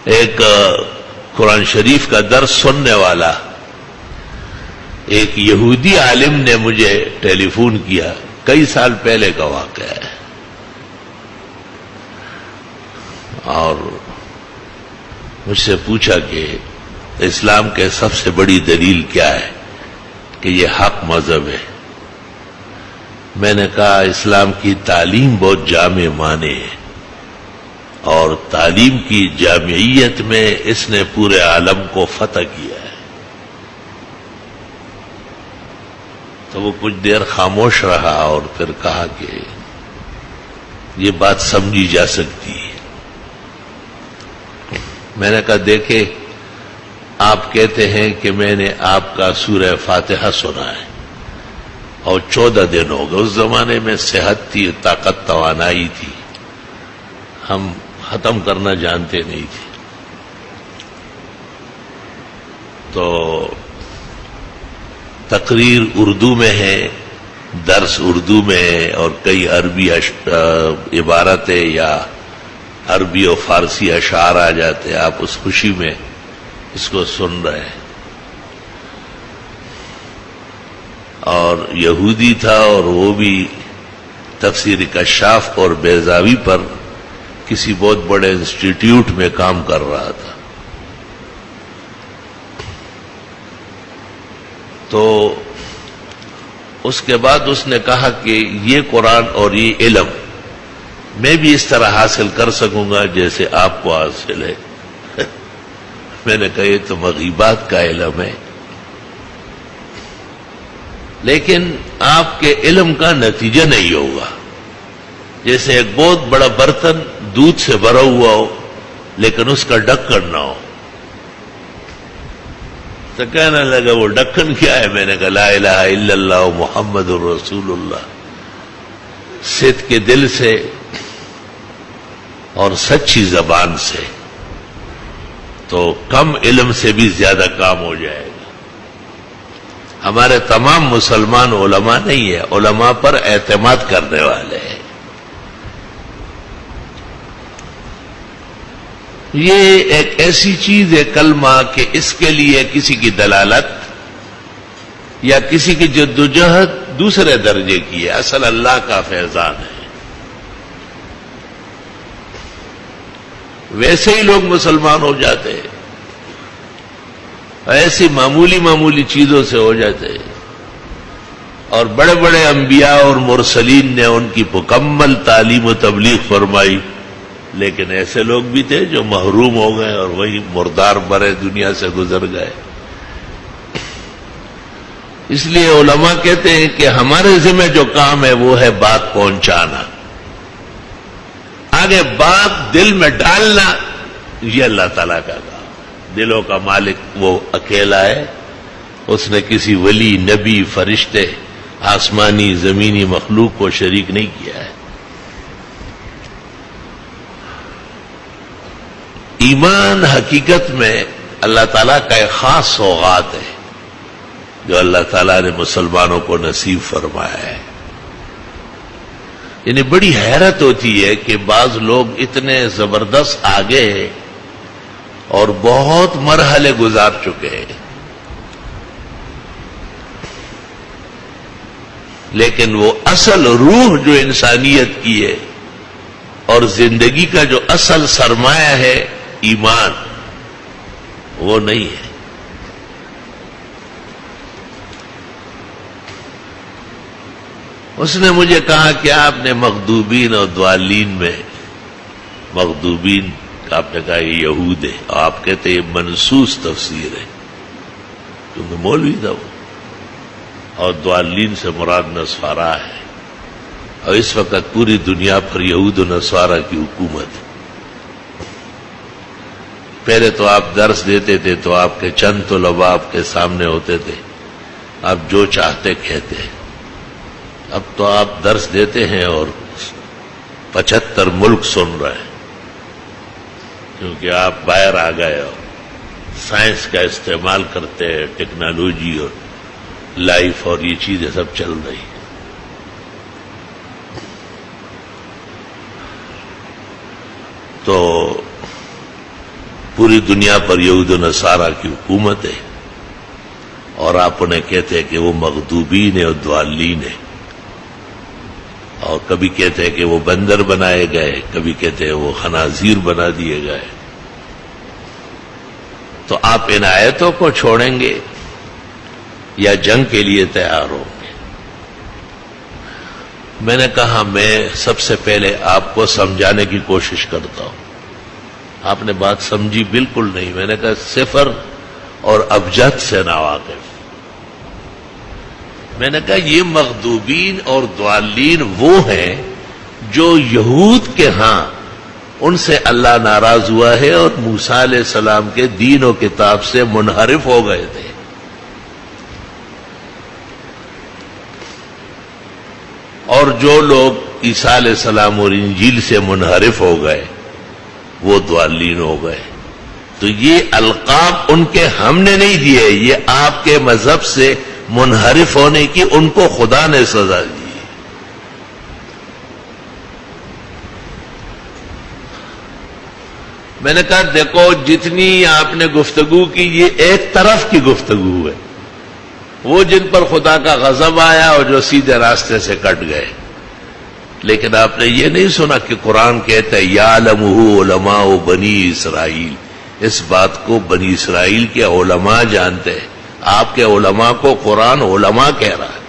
ایک قرآن شریف کا درس سننے والا ایک یہودی عالم نے مجھے ٹیلی فون کیا، کئی سال پہلے کا واقعہ ہے، اور مجھ سے پوچھا کہ اسلام کے سب سے بڑی دلیل کیا ہے کہ یہ حق مذہب ہے۔ میں نے کہا اسلام کی تعلیم بہت جامع معنی ہے، اور تعلیم کی جامعیت میں اس نے پورے عالم کو فتح کیا ہے۔ تو وہ کچھ دیر خاموش رہا اور پھر کہا کہ یہ بات سمجھی جا سکتی ہے۔ میں نے کہا دیکھیں، آپ کہتے ہیں کہ میں نے آپ کا سورہ فاتحہ سنا ہے اور 14 دن ہو گئے، اس زمانے میں صحت تھی، طاقت توانائی تھی، ہم ختم کرنا جانتے نہیں تھے، تو تقریر اردو میں ہے، درس اردو میں ہے، اور کئی عربی عبارتیں یا عربی و فارسی اشعار آ جاتے ہیں، آپ اس خوشی میں اس کو سن رہے ہیں۔ اور یہودی تھا، اور وہ بھی تفسیر کشاف اور بیضاوی پر کسی بہت بڑے انسٹیٹیوٹ میں کام کر رہا تھا۔ تو اس کے بعد اس نے کہا کہ یہ قرآن اور یہ علم میں بھی اس طرح حاصل کر سکوں گا جیسے آپ کو حاصل ہے۔ میں نے کہا یہ تو مغیبات کا علم ہے، لیکن آپ کے علم کا نتیجہ نہیں ہوگا۔ جیسے ایک بہت بڑا برتن دودھ سے بھرا ہوا ہو لیکن اس کا ڈھکن نہ ہو، تو کہنے لگا وہ ڈھکن کیا ہے؟ میں نے کہا لا الہ الا اللہ محمد الرسول اللہ، صدق کے دل سے اور سچی زبان سے، تو کم علم سے بھی زیادہ کام ہو جائے گا۔ ہمارے تمام مسلمان علماء نہیں ہیں، علماء پر اعتماد کرنے والے ہیں۔ یہ ایک ایسی چیز ہے کلمہ کہ اس کے لیے کسی کی دلالت یا کسی کی جدوجہد دوسرے درجے کی ہے، اصل اللہ کا فیضان ہے۔ ویسے ہی لوگ مسلمان ہو جاتے ہیں، ایسی معمولی چیزوں سے ہو جاتے ہیں، اور بڑے بڑے انبیاء اور مرسلین نے ان کی مکمل تعلیم و تبلیغ فرمائی، لیکن ایسے لوگ بھی تھے جو محروم ہو گئے اور وہی مردار برے دنیا سے گزر گئے۔ اس لیے علماء کہتے ہیں کہ ہمارے ذمہ جو کام ہے وہ ہے بات پہنچانا، آگے بات دل میں ڈالنا یہ اللہ تعالیٰ کا کام۔ دلوں کا مالک وہ اکیلا ہے، اس نے کسی ولی، نبی، فرشتے، آسمانی زمینی مخلوق کو شریک نہیں کیا ہے۔ ایمان حقیقت میں اللہ تعالیٰ کا ایک خاص سوغات ہے جو اللہ تعالیٰ نے مسلمانوں کو نصیب فرمایا ہے۔ یعنی بڑی حیرت ہوتی ہے کہ بعض لوگ اتنے زبردست آگے ہیں اور بہت مرحلے گزار چکے ہیں، لیکن وہ اصل روح جو انسانیت کی ہے اور زندگی کا جو اصل سرمایہ ہے ایمان، وہ نہیں ہے۔ اس نے مجھے کہا کہ آپ نے مغضوبین اور ضالین میں، مغضوبین آپ نے کہا یہ یہود ہے، اور آپ کہتے ہیں یہ منسوس تفسیر ہے کیونکہ مولوی تھا وہ، اور ضالین سے مراد نصارا ہے، اور اس وقت پوری دنیا پر یہود و نصارا کی حکومت ہے۔ پہلے تو آپ درس دیتے تھے تو آپ کے چند طلباء آپ کے سامنے ہوتے تھے، آپ جو چاہتے کہتے، اب تو آپ درس دیتے ہیں اور 75 ملک سن رہے ہیں، کیونکہ آپ باہر آ گئے اور سائنس کا استعمال کرتے ہیں، ٹیکنالوجی اور لائف اور یہ چیزیں سب چل رہی ہیں۔ تو پوری دنیا پر یہود و نصارہ کی حکومت ہے، اور آپ انہیں کہتے ہیں کہ وہ مغضوبین اور ضالین ہیں، اور کبھی کہتے ہیں کہ وہ بندر بنائے گئے، کبھی کہتے ہیں وہ خنازیر بنا دیے گئے، تو آپ ان آیتوں کو چھوڑیں گے یا جنگ کے لیے تیار ہوں گے؟ میں نے کہا میں سب سے پہلے آپ کو سمجھانے کی کوشش کرتا ہوں. آپ نے بات سمجھی بالکل نہیں. میں نے کہا صفر اور ابجد سے ناواقف. میں نے کہا یہ مغضوبین اور ضالین وہ ہیں جو یہود کے ہاں ان سے اللہ ناراض ہوا ہے اور موسیٰ علیہ السلام کے دین و کتاب سے منحرف ہو گئے تھے. اور جو لوگ عیسیٰ علیہ السلام اور انجیل سے منحرف ہو گئے وہ ضالین ہو گئے. تو یہ القاب ان کے ہم نے نہیں دیے، یہ آپ کے مذہب سے منحرف ہونے کی ان کو خدا نے سزا دی. میں نے کہا دیکھو جتنی آپ نے گفتگو کی یہ ایک طرف کی گفتگو ہے، وہ جن پر خدا کا غضب آیا اور جو سیدھے راستے سے کٹ گئے. لیکن آپ نے یہ نہیں سنا کہ قرآن کہتا ہے یعلمہ علماء بنی اسرائیل. اس بات کو بنی اسرائیل کے علماء جانتے ہیں. آپ کے علماء کو قرآن علماء کہہ رہا ہے.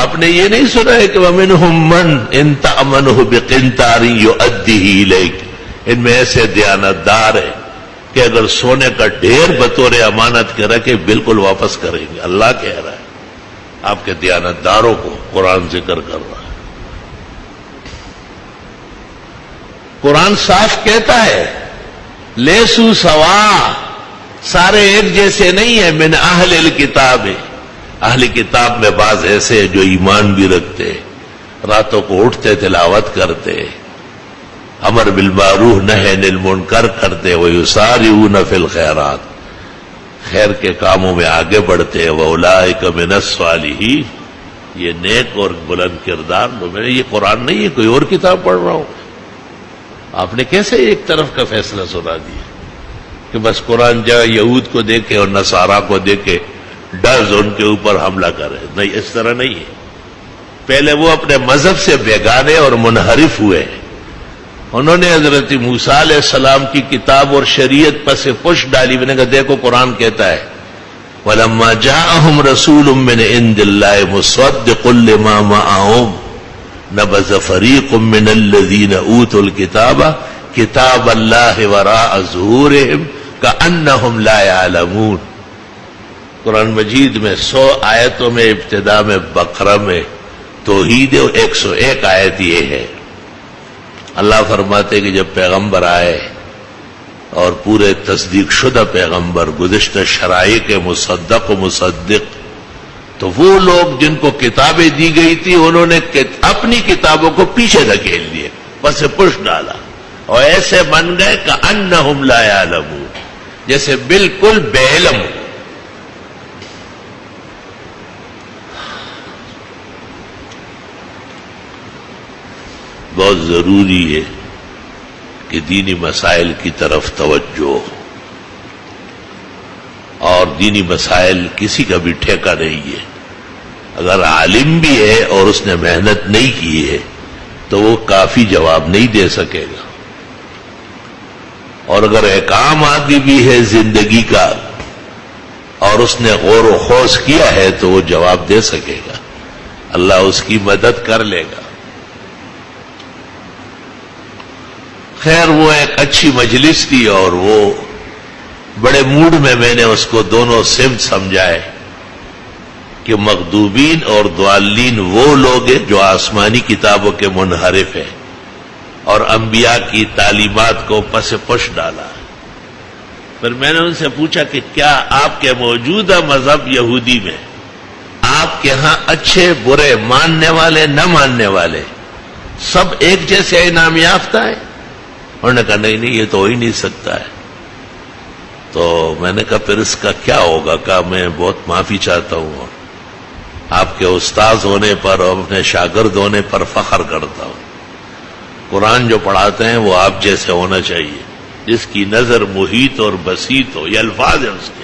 آپ نے یہ نہیں سنا ہے کہ وَمِنْهُمْ مَنْ إِنْ تَأْمَنْهُ بِقِنْطَارٍ يُؤَدِّهِ إِلَيْكَ. ان میں ایسے دیانتدار ہیں کہ اگر سونے کا ڈھیر بطور امانت کے رکھے بالکل واپس کریں گے. اللہ کہہ رہا ہے آپ کے دیانتداروں کو قرآن ذکر کر رہا ہے. قرآن صاف کہتا ہے لیسو سوا، سارے ایک جیسے نہیں ہیں. من اہل الکتاب، اہل کتاب میں بعض ایسے جو ایمان بھی رکھتے، راتوں کو اٹھتے تلاوت کرتے، امر بالمعروف نہی عن المنکر کرتے، ویسارعون فی الخیرات، خیر کے کاموں میں آگے بڑھتے، واولئک من الصالحین، یہ نیک اور بلند کردار لوگ. میں نے یہ قرآن نہیں ہے، کوئی اور کتاب پڑھ رہا ہوں. آپ نے کیسے ایک طرف کا فیصلہ سنا دیا کہ بس قرآن جا یہود کو دیکھے اور نصارہ کو دیکھے ڈز ان کے اوپر حملہ کرے؟ نہیں، اس طرح نہیں ہے. پہلے وہ اپنے مذہب سے بیگانے اور منحرف ہوئے. انہوں نے حضرت موسیٰ علیہ السلام کی کتاب اور شریعت پر سے پش ڈالی. میں نے کہا دیکھو قرآن کہتا ہے وَلَمَّا جَاءَهُمْ رَسُولٌ مِّنْ عِندِ اللَّهِ مُصَدِّقٌ لِّمَا مَعَهُمْ نبذ فریق من الذین اوتوا الکتاب کتاب اللہ وراء ظہورہم کأنہم لا یعلمون. قرآن مجید میں 100 آیتوں میں ابتدا میں بقرہ میں توحید اور 101 آیت یہ ہے. اللہ فرماتے کہ جب پیغمبر آئے اور پورے تصدیق شدہ پیغمبر گزشتہ شرائع کے مصدق و مصدق، تو وہ لوگ جن کو کتابیں دی گئی تھی انہوں نے اپنی کتابوں کو پیچھے دھکیل دیے، بس پش ڈالا، اور ایسے بن گئے کأنہم لا یعلمون، جیسے بالکل بے علم. بہت ضروری ہے کہ دینی مسائل کی طرف توجہ ہو، اور دینی مسائل کسی کا بھی ٹھیکہ نہیں ہے. اگر عالم بھی ہے اور اس نے محنت نہیں کی ہے تو وہ کافی جواب نہیں دے سکے گا، اور اگر ایک عام آدمی بھی ہے زندگی کا اور اس نے غور و خوض کیا ہے تو وہ جواب دے سکے گا، اللہ اس کی مدد کر لے گا. خیر وہ ایک اچھی مجلس تھی اور وہ بڑے موڈ میں نے اس کو دونوں سمت سمجھائے کہ مغضوبین اور ضالین وہ لوگ ہیں جو آسمانی کتابوں کے منحرف ہیں اور انبیاء کی تعلیمات کو پس پش ڈالا. پھر میں نے ان سے پوچھا کہ کیا آپ کے موجودہ مذہب یہودی میں آپ کے ہاں اچھے برے، ماننے والے نہ ماننے والے سب ایک جیسے انعام یافتہ ہیں؟ انہوں نے کہا نہیں یہ تو ہو ہی نہیں سکتا ہے. تو میں نے کہا پھر اس کا کیا ہوگا؟ کہا میں بہت معافی چاہتا ہوں، آپ کے استاذ ہونے پر اور اپنے شاگرد ہونے پر فخر کرتا ہوں. قرآن جو پڑھاتے ہیں وہ آپ جیسے ہونا چاہیے، جس کی نظر محیط اور بسیط ہو. یہ الفاظ ہیں اس کے.